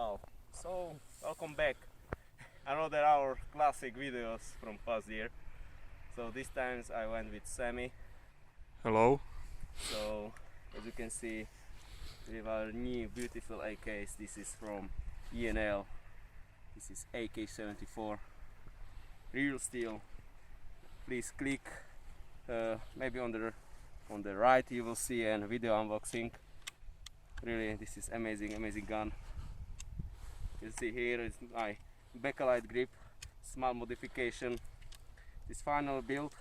Wow, so welcome back. Another our classic videos from past year. So this time I went with Sammy. Hello. So as you can see, with our new beautiful AKs. This is from E&L. This is AK74. Real steel. Please click. Maybe on the right you will see a video unboxing. Really, this is amazing gun. You see here is my backlight grip, small modification. This final build,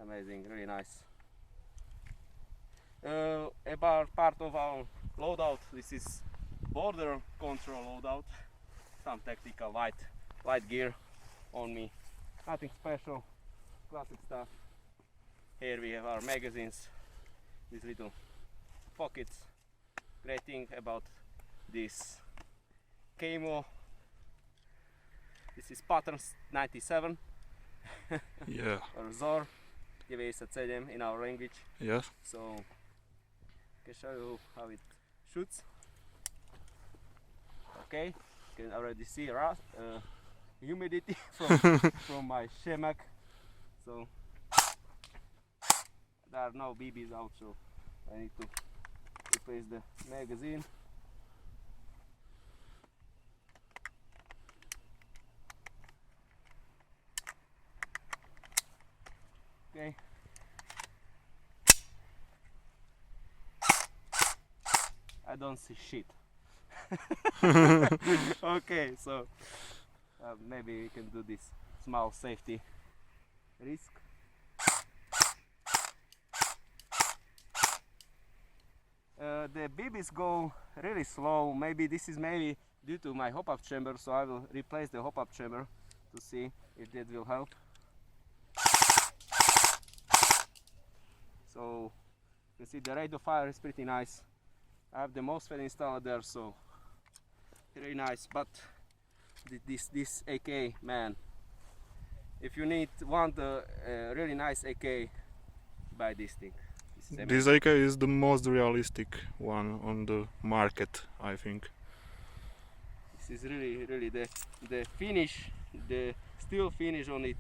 amazing, really nice. About part of our loadout, this is border control loadout. Some tactical light gear on me, nothing special, classic stuff. Here we have our magazines, these little pockets. Great thing about this camo, this is pattern 97. Yeah. Or ZOR 97 in our language. Yes. So I can show you how it shoots. Okay, you can already see humidity from my shemak. So there are no BBs out, so I need to replace the magazine. Okay. I don't see shit. Okay, so maybe we can do this small safety risk. The BBs go really slow. Maybe this is due to my hop-up chamber, so I will replace the hop-up chamber to see if that will help. So you see the rate of fire is pretty nice. I have the MOSFET installed there, so very nice. But this AK, man, if you want a really nice AK, buy this thing. This AK is the most realistic one on the market, I think. This is really the finish, the steel finish on it,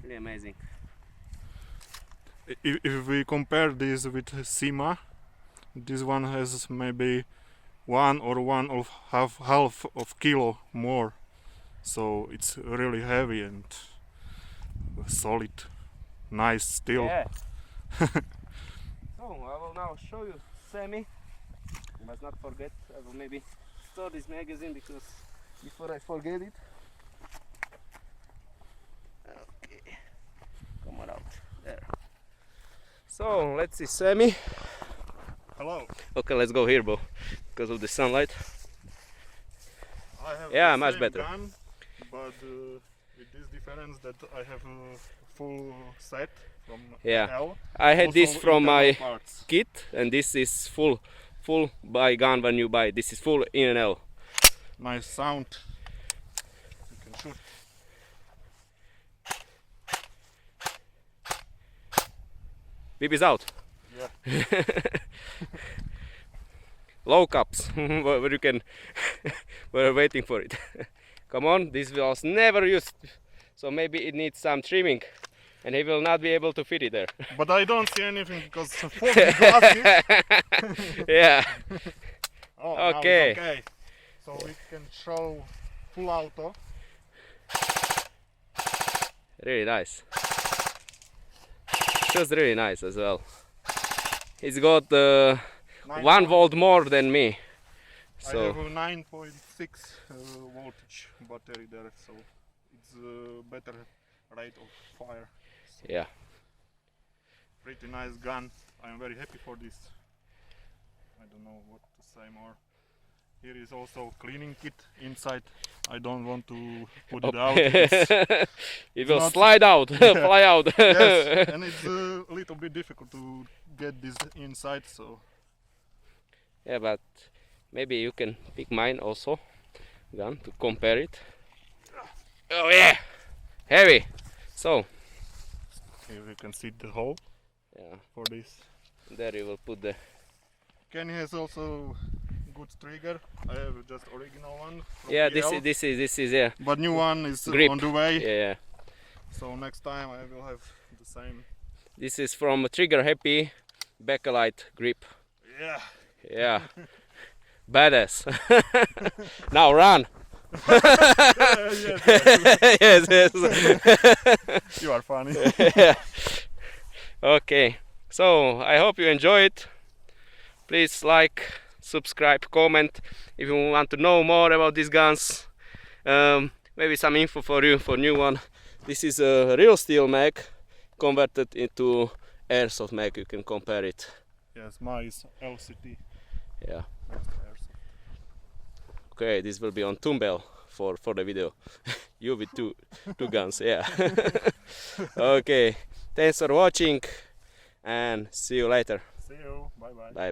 really amazing. If we compare this with Sima, this one has maybe one or half of kilo more, so it's really heavy and solid, nice steel. Yeah. So I will now show you Sammy. You must not forget. I will maybe store this magazine before I forget it. Okay, come on out there. So let's see Sammy. Hello. Okay, let's go here, Bo, because of the sunlight. I have yeah, the much same better. Gun, but with this difference that I have a full set from E&L. I had also this from my parts. kit, and this is full buy gun when you buy. This is full E&L. Nice sound. You can shoot. BB's out. Yeah. Low cups, where you can, we're waiting for it. Come on, this was never used, so maybe it needs some trimming, and he will not be able to fit it there. But I don't see anything because of foggy glasses. Yeah. Oh, okay. Now it's okay. So we can show full auto. Really nice. Feels really nice as well. He's got 1 volt more than me. So I have a 9.6 voltage battery there, so it's a better rate of fire. So yeah. Pretty nice gun. I am very happy for this. I don't know what to say more. Here is also cleaning kit inside. I don't want to put it out. It will slide out, fly out. Yes, and it's a little bit difficult to get this inside, so. Yeah, but maybe you can pick mine also, gun, to compare it. Oh yeah, heavy. So here you can see the hole. Yeah. For this. There you will put the. Kenny has also good trigger. I have just original one. From Yeah, E&L, this is yeah. but new one is Grip. on the way. Yeah. So next time I will have the same. This is from Trigger Happy Bakelite grip. Yeah. Yeah. Badass. Now run. Yes, Yes, yes. you are funny. Yeah. Okay. So I hope you enjoy it. Please like, subscribe, comment if you want to know more about these guns. Maybe some info for you for new one. This is a real steel mag converted into Airsoft mag. You can compare it. Yes, mine is LCT. Yeah. Airsoft. Okay, this will be on Tumbel for the video. You with two guns, yeah. Okay, thanks for watching and see you later. See you. Bye bye. Bye bye.